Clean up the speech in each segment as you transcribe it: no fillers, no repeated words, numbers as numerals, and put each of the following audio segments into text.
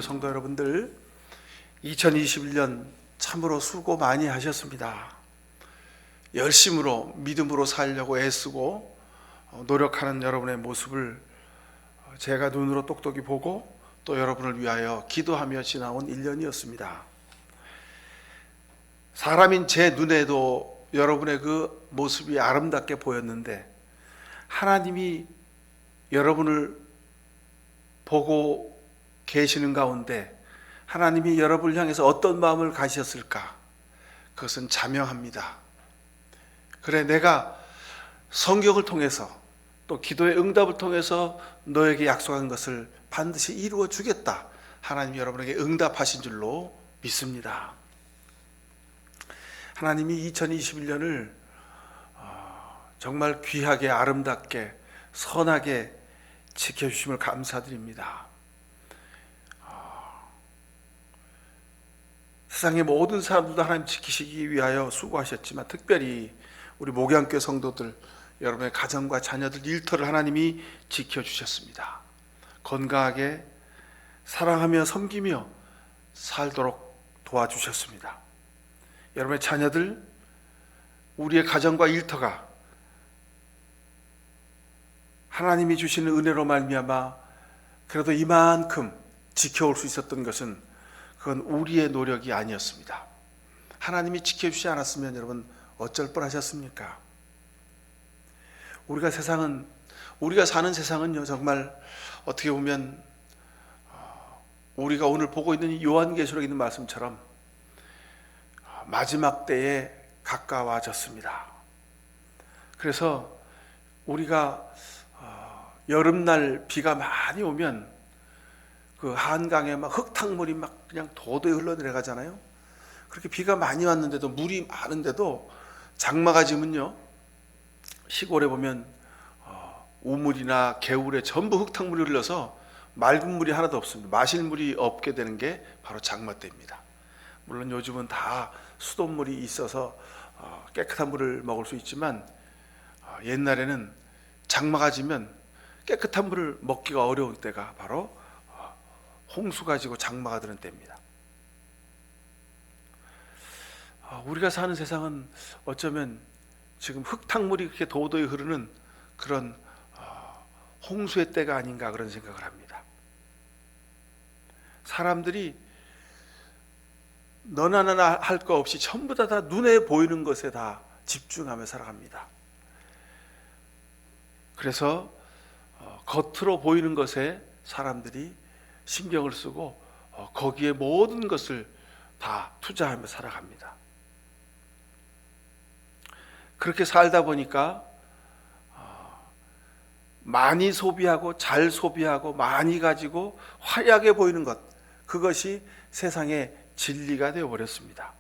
성도 여러분들, 2021년 참으로 수고 많이 하셨습니다. 열심으로 믿음으로 살려고 애쓰고 노력하는 여러분의 모습을 제가 눈으로 똑똑히 보고 또 여러분을 위하여 기도하며 지나온 1년이었습니다. 사람인 제 눈에도 여러분의 그 모습이 아름답게 보였는데, 하나님이 여러분을 보고 계시는 가운데 하나님이 여러분을 향해서 어떤 마음을 가지셨을까? 그것은 자명합니다. 그래, 내가 성경을 통해서 또 기도의 응답을 통해서 너에게 약속한 것을 반드시 이루어 주겠다. 하나님이 여러분에게 응답하신 줄로 믿습니다. 하나님이 2021년을 정말 귀하게, 아름답게, 선하게 지켜주심을 감사드립니다. 세상의 모든 사람들도 하나님 지키시기 위하여 수고하셨지만, 특별히 우리 목양교회 성도들, 여러분의 가정과 자녀들 일터를 하나님이 지켜주셨습니다. 건강하게 사랑하며 섬기며 살도록 도와주셨습니다. 여러분의 자녀들, 우리의 가정과 일터가 하나님이 주시는 은혜로 말미암아 그래도 이만큼 지켜올 수 있었던 것은 그건 우리의 노력이 아니었습니다. 하나님이 지켜주지 않았으면 여러분 어쩔 뻔하셨습니까? 우리가 사는 세상은요, 정말 어떻게 보면 우리가 오늘 보고 있는 요한계시록에 있는 말씀처럼 마지막 때에 가까워졌습니다. 그래서 우리가 여름날 비가 많이 오면 그 한강에 막 흙탕물이 막 그냥 도도히 흘러내려가잖아요. 그렇게 비가 많이 왔는데도, 물이 많은데도 장마가 지면요, 시골에 보면 우물이나 개울에 전부 흙탕물이 흘러서 맑은 물이 하나도 없습니다. 마실 물이 없게 되는 게 바로 장마 때입니다. 물론 요즘은 다 수돗물이 있어서 깨끗한 물을 먹을 수 있지만, 옛날에는 장마가 지면 깨끗한 물을 먹기가 어려울 때가 바로 홍수가 지고 장마가 드는 때입니다. 우리가 사는 세상은 어쩌면 지금 흙탕물이 그렇게 도도히 흐르는 그런 홍수의 때가 아닌가, 그런 생각을 합니다. 사람들이 너나 나나 할 거 없이 전부 다 눈에 보이는 것에 다 집중하며 살아갑니다. 그래서 겉으로 보이는 것에 사람들이 신경을 쓰고 거기에 모든 것을 다 투자하며 살아갑니다. 그렇게 살다 보니까 많이 소비하고 잘 소비하고 많이 가지고 화려하게 보이는 것, 그것이 세상의 진리가 되어버렸습니다.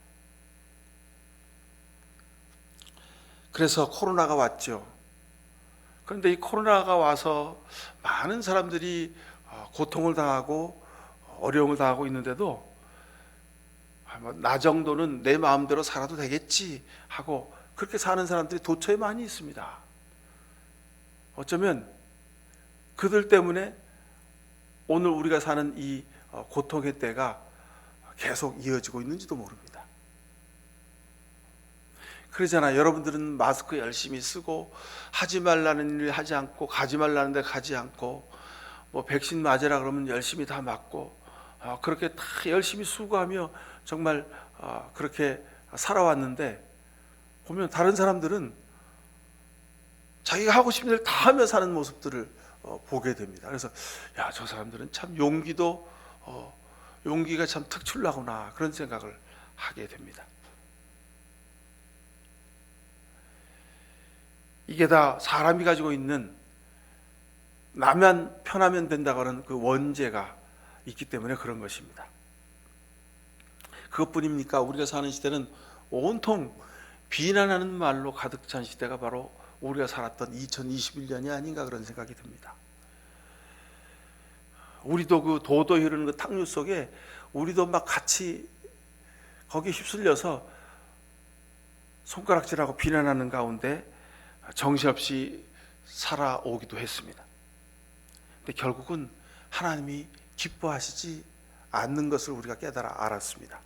그래서 코로나가 왔죠. 그런데 이 코로나가 와서 많은 사람들이 고통을 당하고 어려움을 당하고 있는데도 나 정도는 내 마음대로 살아도 되겠지 하고 그렇게 사는 사람들이 도처에 많이 있습니다. 어쩌면 그들 때문에 오늘 우리가 사는 이 고통의 때가 계속 이어지고 있는지도 모릅니다. 그러잖아요. 여러분들은 마스크 열심히 쓰고 하지 말라는 일 하지 않고 가지 말라는 데 가지 않고 뭐 백신 맞으라 그러면 열심히 다 맞고 그렇게 다 열심히 수고하며 정말 그렇게 살아왔는데, 보면 다른 사람들은 자기가 하고 싶은 일 다 하며 사는 모습들을 보게 됩니다. 그래서 야, 저 사람들은 참 용기가 참 특출나구나, 그런 생각을 하게 됩니다. 이게 다 사람이 가지고 있는 나만 편하면 된다고 하는 그 원죄가 있기 때문에 그런 것입니다. 그것뿐입니까? 우리가 사는 시대는 온통 비난하는 말로 가득 찬 시대가 바로 우리가 살았던 2021년이 아닌가, 그런 생각이 듭니다. 우리도 그 도도히 흐르는 그 탕류 속에 우리도 막 같이 거기에 휩쓸려서 손가락질하고 비난하는 가운데 정신없이 살아오기도 했습니다. 근데 결국은 하나님이 기뻐하시지 않는 것을 우리가 깨달아 알았습니다.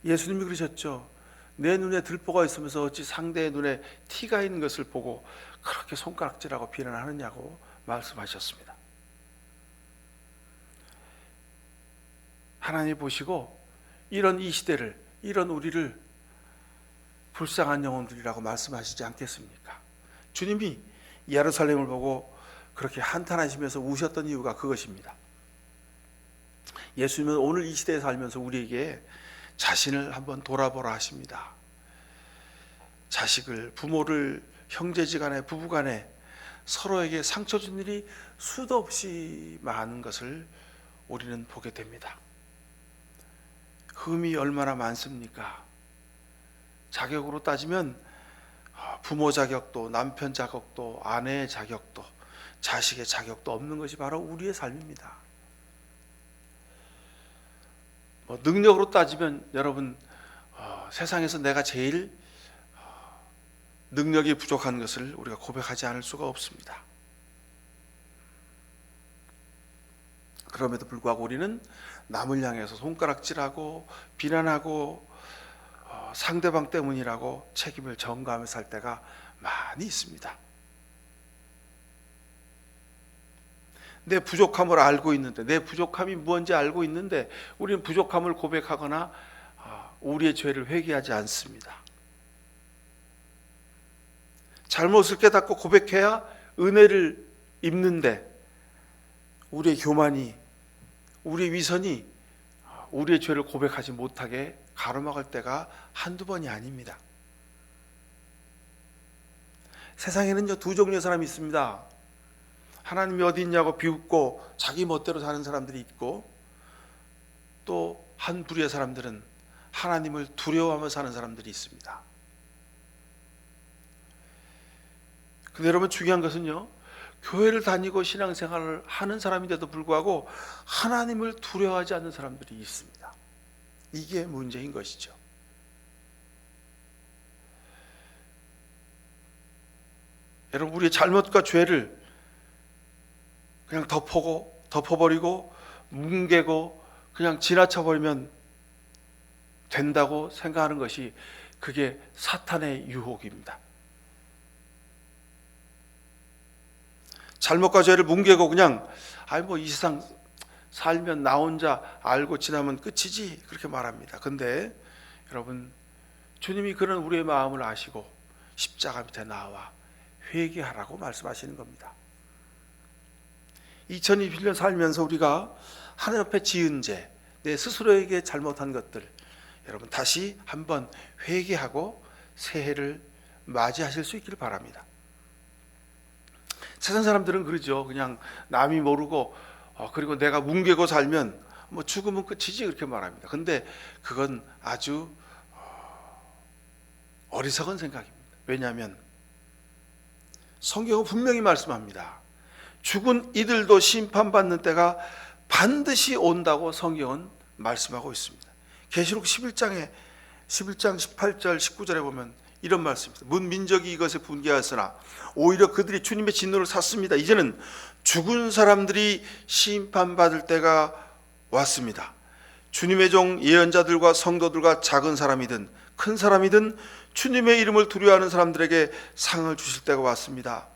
예수님이 그러셨죠. 내 눈에 들보가 있으면서 어찌 상대의 눈에 티가 있는 것을 보고 그렇게 손가락질하고 비난하느냐고 말씀하셨습니다. 하나님 보시고 이런 이 시대를, 이런 우리를 불쌍한 영혼들이라고 말씀하시지 않겠습니까? 주님이 예루살렘을 보고 그렇게 한탄하시면서 우셨던 이유가 그것입니다. 예수님은 오늘 이 시대에 살면서 우리에게 자신을 한번 돌아보라 하십니다. 자식을, 부모를, 형제지간에, 부부간에 서로에게 상처 준 일이 수도 없이 많은 것을 우리는 보게 됩니다. 흠이 얼마나 많습니까? 자격으로 따지면 부모 자격도, 남편 자격도, 아내의 자격도, 자식의 자격도 없는 것이 바로 우리의 삶입니다. 능력으로 따지면 여러분, 세상에서 내가 제일 능력이 부족한 것을 우리가 고백하지 않을 수가 없습니다. 그럼에도 불구하고 우리는 남을 향해서 손가락질하고 비난하고 상대방 때문이라고 책임을 전가하며 살 때가 많이 있습니다. 내 부족함을 알고 있는데, 내 부족함이 무엇인지 알고 있는데 우리는 부족함을 고백하거나 우리의 죄를 회개하지 않습니다. 잘못을 깨닫고 고백해야 은혜를 입는데 우리의 교만이, 우리의 위선이 우리의 죄를 고백하지 못하게 가로막을 때가 한두 번이 아닙니다. 세상에는요, 두 종류의 사람이 있습니다. 하나님이 어디 있냐고 비웃고 자기 멋대로 사는 사람들이 있고, 또 한 부류의 사람들은 하나님을 두려워하며 사는 사람들이 있습니다. 근데 여러분, 중요한 것은요, 교회를 다니고 신앙생활을 하는 사람인데도 불구하고 하나님을 두려워하지 않는 사람들이 있습니다. 이게 문제인 것이죠. 여러분, 우리의 잘못과 죄를 그냥 덮어버리고 뭉개고 그냥 지나쳐버리면 된다고 생각하는 것이, 그게 사탄의 유혹입니다. 잘못과 죄를 뭉개고 그냥 이 세상 살면 나 혼자 알고 지나면 끝이지, 그렇게 말합니다. 근데 여러분, 주님이 그런 우리의 마음을 아시고 십자가 밑에 나와 회개하라고 말씀하시는 겁니다. 2021년 살면서 우리가 하나님 앞에 지은 죄, 내 스스로에게 잘못한 것들, 여러분 다시 한번 회개하고 새해를 맞이하실 수 있기를 바랍니다. 세상 사람들은 그러죠. 그냥 남이 모르고 그리고 내가 뭉개고 살면 죽으면 끝이지, 그렇게 말합니다. 근데 그건 아주 어리석은 생각입니다. 왜냐하면 성경은 분명히 말씀합니다. 죽은 이들도 심판받는 때가 반드시 온다고 성경은 말씀하고 있습니다. 계시록 11장 18절 19절에 보면 이런 말씀입니다. 문 민족이 이것에 분개하였으나 오히려 그들이 주님의 진노를 샀습니다. 이제는 죽은 사람들이 심판받을 때가 왔습니다. 주님의 종 예언자들과 성도들과 작은 사람이든 큰 사람이든 주님의 이름을 두려워하는 사람들에게 상을 주실 때가 왔습니다.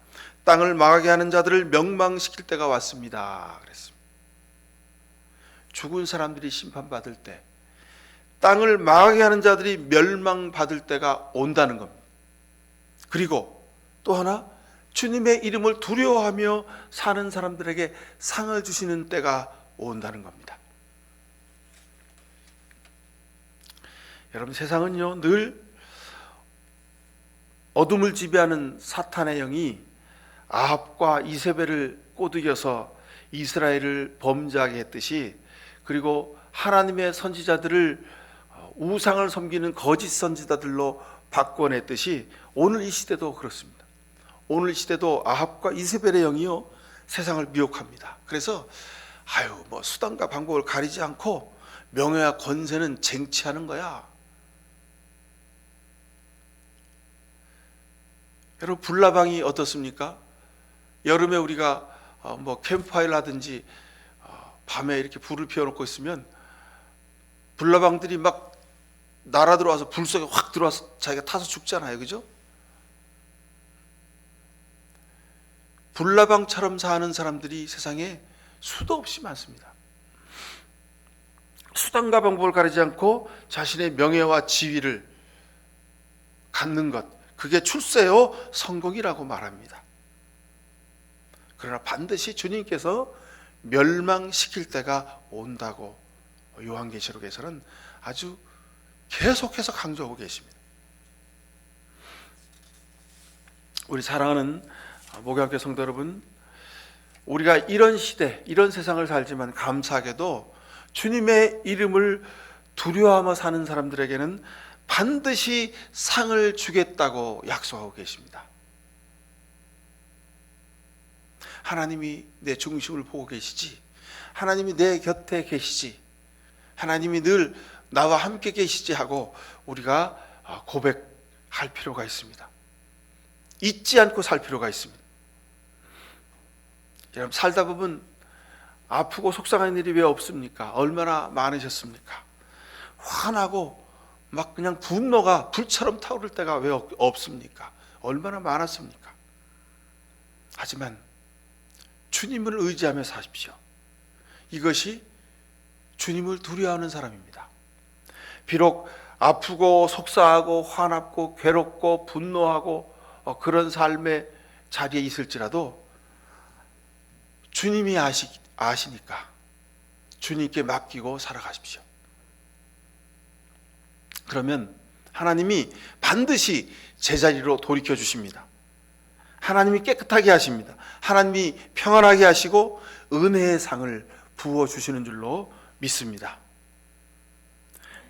땅을 망하게 하는 자들을 멸망시킬 때가 왔습니다. 그랬습니다. 죽은 사람들이 심판받을 때, 땅을 망하게 하는 자들이 멸망받을 때가 온다는 겁니다. 그리고 또 하나, 주님의 이름을 두려워하며 사는 사람들에게 상을 주시는 때가 온다는 겁니다. 여러분, 세상은요, 늘 어둠을 지배하는 사탄의 영이 아합과 이세벨을 꼬드겨서 이스라엘을 범죄하게 했듯이, 그리고 하나님의 선지자들을 우상을 섬기는 거짓 선지자들로 바꿔냈듯이 오늘 이 시대도 그렇습니다. 오늘 이 시대도 아합과 이세벨의 영이요, 세상을 미혹합니다. 그래서 수단과 방법을 가리지 않고 명예와 권세는 쟁취하는 거야. 여러분, 불나방이 어떻습니까? 여름에 우리가 캠프파이를 하든지 밤에 이렇게 불을 피워놓고 있으면 불나방들이 막 날아 들어와서 불 속에 확 들어와서 자기가 타서 죽잖아요. 그죠? 불나방처럼 사는 사람들이 세상에 수도 없이 많습니다. 수단과 방법을 가리지 않고 자신의 명예와 지위를 갖는 것, 그게 출세요 성공이라고 말합니다. 그러나 반드시 주님께서 멸망시킬 때가 온다고 요한계시록에서는 아주 계속해서 강조하고 계십니다. 우리 사랑하는 목양교회 성도 여러분, 우리가 이런 시대, 이런 세상을 살지만 감사하게도 주님의 이름을 두려워하며 사는 사람들에게는 반드시 상을 주겠다고 약속하고 계십니다. 하나님이 내 중심을 보고 계시지, 하나님이 내 곁에 계시지, 하나님이 늘 나와 함께 계시지 하고 우리가 고백할 필요가 있습니다. 잊지 않고 살 필요가 있습니다. 여러분, 살다 보면 아프고 속상한 일이 왜 없습니까? 얼마나 많으셨습니까? 화나고 막 그냥 분노가 불처럼 타오를 때가 왜 없습니까? 얼마나 많았습니까? 하지만 주님을 의지하며 사십시오. 이것이 주님을 두려워하는 사람입니다. 비록 아프고 속상하고 화납고 괴롭고 분노하고 그런 삶의 자리에 있을지라도 주님이 아시니까 주님께 맡기고 살아가십시오. 그러면 하나님이 반드시 제자리로 돌이켜 주십니다. 하나님이 깨끗하게 하십니다. 하나님이 평안하게 하시고 은혜의 상을 부어주시는 줄로 믿습니다.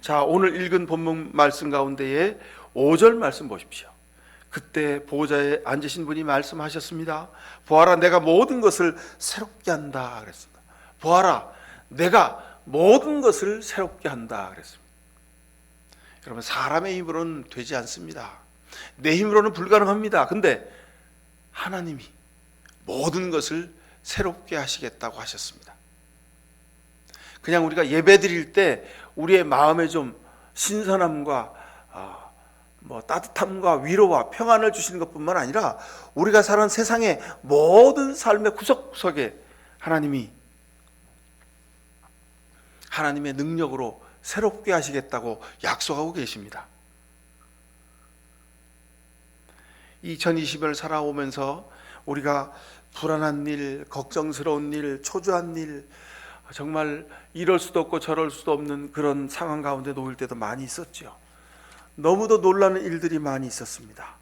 자, 오늘 읽은 본문 말씀 가운데에 5절 말씀 보십시오. 그때 보호자에 앉으신 분이 말씀하셨습니다. 보아라, 내가 모든 것을 새롭게 한다 그랬습니다. 보아라, 내가 모든 것을 새롭게 한다 그랬습니다. 여러분, 사람의 힘으로는 되지 않습니다. 내 힘으로는 불가능합니다. 근데 하나님이 모든 것을 새롭게 하시겠다고 하셨습니다. 그냥 우리가 예배 드릴 때 우리의 마음에 좀 신선함과 따뜻함과 위로와 평안을 주시는 것뿐만 아니라 우리가 사는 세상의 모든 삶의 구석구석에 하나님의 능력으로 새롭게 하시겠다고 약속하고 계십니다. 2020년을 살아오면서 우리가 불안한 일, 걱정스러운 일, 초조한 일, 정말 이럴 수도 없고 저럴 수도 없는 그런 상황 가운데 놓일 때도 많이 있었죠. 너무도 놀라는 일들이 많이 있었습니다.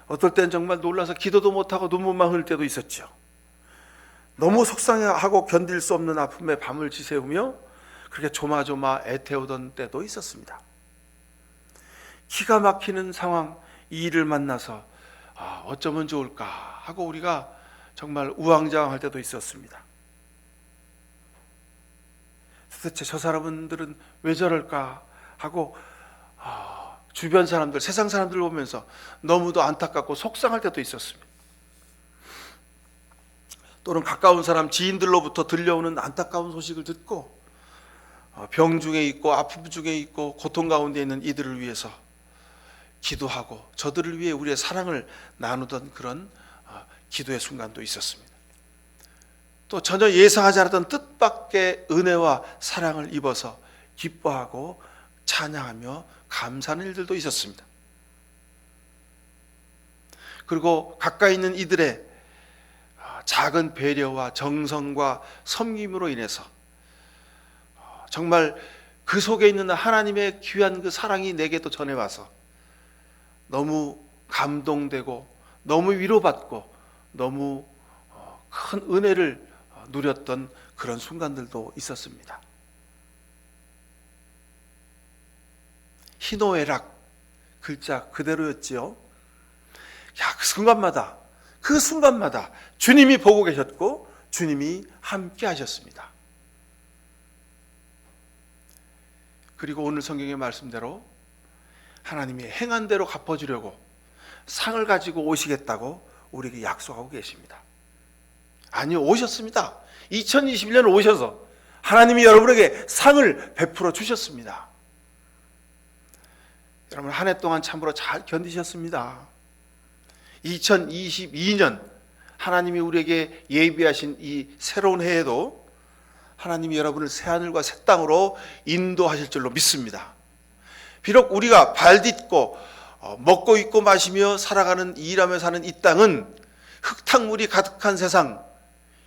어떨 땐 정말 놀라서 기도도 못하고 눈물만 흘릴 때도 있었죠. 너무 속상해하고 견딜 수 없는 아픔에 밤을 지새우며 그렇게 조마조마 애태우던 때도 있었습니다. 기가 막히는 상황, 이 일을 만나서 어쩌면 좋을까 하고 우리가 정말 우왕좌왕할 때도 있었습니다. 도대체 저 사람들은 왜 저럴까 하고 주변 사람들, 세상 사람들을 보면서 너무도 안타깝고 속상할 때도 있었습니다. 또는 가까운 사람, 지인들로부터 들려오는 안타까운 소식을 듣고 병 중에 있고 아픔 중에 있고 고통 가운데 있는 이들을 위해서 기도하고 저들을 위해 우리의 사랑을 나누던 그런 기도의 순간도 있었습니다. 또 전혀 예상하지 않았던 뜻밖의 은혜와 사랑을 입어서 기뻐하고 찬양하며 감사하는 일들도 있었습니다. 그리고 가까이 있는 이들의 작은 배려와 정성과 섬김으로 인해서 정말 그 속에 있는 하나님의 귀한 그 사랑이 내게도 전해와서 너무 감동되고 너무 위로받고 너무 큰 은혜를 누렸던 그런 순간들도 있었습니다. 희노애락 글자 그대로였지요. 그 순간마다 주님이 보고 계셨고 주님이 함께 하셨습니다. 그리고 오늘 성경의 말씀대로 하나님이 행한 대로 갚아주려고 상을 가지고 오시겠다고 우리에게 약속하고 계십니다. 아니요, 오셨습니다. 2021년 오셔서 하나님이 여러분에게 상을 베풀어 주셨습니다. 여러분, 한 해 동안 참으로 잘 견디셨습니다. 2022년 하나님이 우리에게 예비하신 이 새로운 해에도 하나님이 여러분을 새하늘과 새 땅으로 인도하실 줄로 믿습니다. 비록 우리가 발 딛고 먹고 입고 마시며 살아가는, 일하며 사는 이 땅은 흙탕물이 가득한 세상,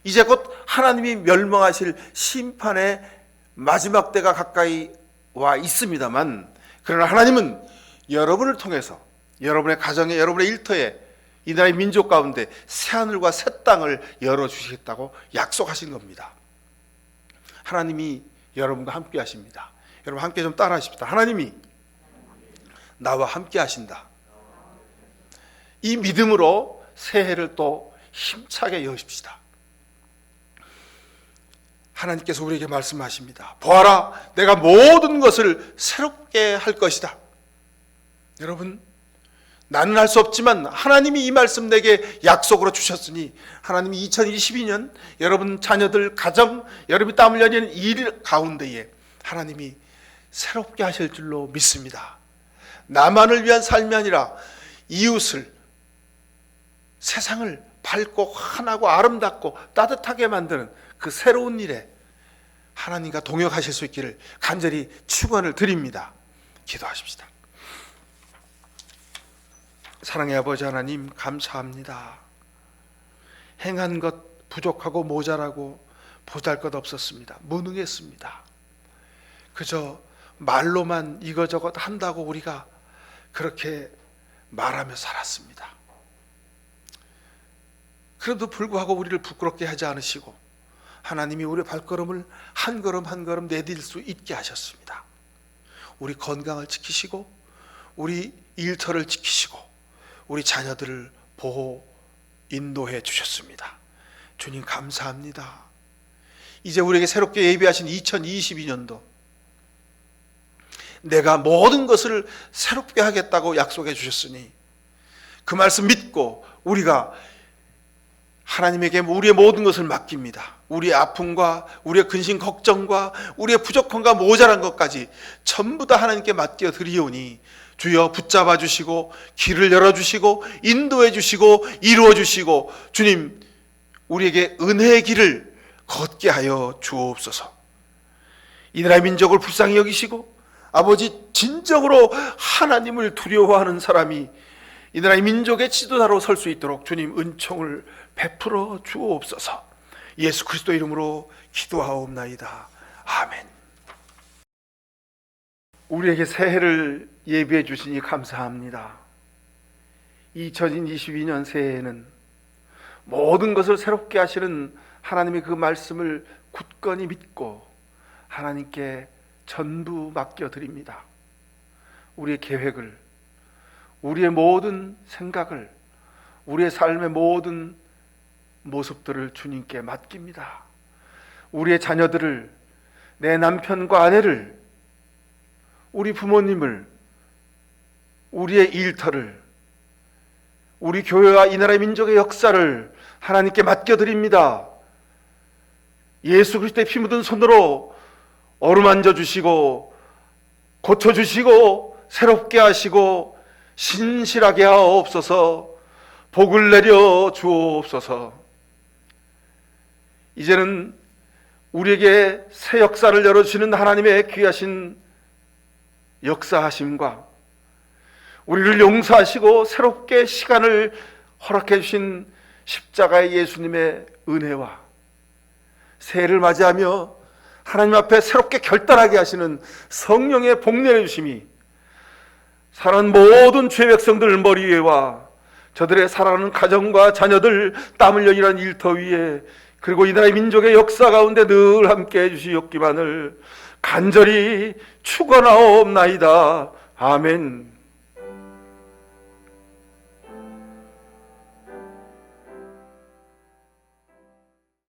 이제 곧 하나님이 멸망하실 심판의 마지막 때가 가까이 와 있습니다만, 그러나 하나님은 여러분을 통해서 여러분의 가정에, 여러분의 일터에, 이 나라의 민족 가운데 새하늘과 새 땅을 열어주시겠다고 약속하신 겁니다. 하나님이 여러분과 함께 하십니다. 여러분 함께 좀 따라 하십시다. 하나님이 나와 함께 하신다. 이 믿음으로 새해를 또 힘차게 여십시다. 하나님께서 우리에게 말씀하십니다. 보아라, 내가 모든 것을 새롭게 할 것이다. 여러분, 나는 할 수 없지만 하나님이 이 말씀 내게 약속으로 주셨으니, 하나님이 2022년 여러분 자녀들, 가정, 여러분이 땀 흘려 하는 일 가운데에 하나님이 새롭게 하실 줄로 믿습니다. 나만을 위한 삶이 아니라 이웃을, 세상을 밝고 환하고 아름답고 따뜻하게 만드는 그 새로운 일에 하나님과 동역하실 수 있기를 간절히 축원을 드립니다. 기도하십시다. 사랑의 아버지 하나님, 감사합니다. 행한 것 부족하고 모자라고 보잘것없었습니다. 무능했습니다. 그저 말로만 이거저것 한다고 우리가 그렇게 말하며 살았습니다. 그래도 불구하고 우리를 부끄럽게 하지 않으시고 하나님이 우리의 발걸음을 한 걸음 한 걸음 내딜 수 있게 하셨습니다. 우리 건강을 지키시고 우리 일터를 지키시고 우리 자녀들을 보호, 인도해 주셨습니다. 주님 감사합니다. 이제 우리에게 새롭게 예비하신 2022년도 내가 모든 것을 새롭게 하겠다고 약속해 주셨으니 그 말씀 믿고 우리가 하나님에게 우리의 모든 것을 맡깁니다. 우리의 아픔과 우리의 근심 걱정과 우리의 부족함과 모자란 것까지 전부 다 하나님께 맡겨 드리오니 주여 붙잡아 주시고 길을 열어주시고 인도해 주시고 이루어 주시고 주님 우리에게 은혜의 길을 걷게 하여 주옵소서. 이 나라의 민족을 불쌍히 여기시고 아버지 진정으로 하나님을 두려워하는 사람이 이 나라의 민족의 지도자로 설 수 있도록 주님 은총을 베풀어 주옵소서. 예수 그리스도 이름으로 기도하옵나이다. 아멘. 우리에게 새해를 예비해 주시니 감사합니다. 2022년 새해에는 모든 것을 새롭게 하시는 하나님의 그 말씀을 굳건히 믿고 하나님께 전부 맡겨드립니다. 우리의 계획을, 우리의 모든 생각을, 우리의 삶의 모든 모습들을 주님께 맡깁니다. 우리의 자녀들을, 내 남편과 아내를, 우리 부모님을, 우리의 일터를, 우리 교회와 이 나라의 민족의 역사를 하나님께 맡겨드립니다. 예수 그리스도의 피 묻은 손으로 어루만져 주시고 고쳐주시고 새롭게 하시고 신실하게 하옵소서. 복을 내려 주옵소서. 이제는 우리에게 새 역사를 열어주시는 하나님의 귀하신 역사하심과 우리를 용서하시고 새롭게 시간을 허락해 주신 십자가의 예수님의 은혜와 새해를 맞이하며 하나님 앞에 새롭게 결단하게 하시는 성령의 복내려 주심이 사랑하는 모든 죄 백성들 머리 위에와 저들의 사랑하는 가정과 자녀들 땀 흘려 일한 일터 위에 그리고 이 나라의 민족의 역사 가운데 늘 함께 해주시옵기만을 간절히 축원하옵나이다. 아멘.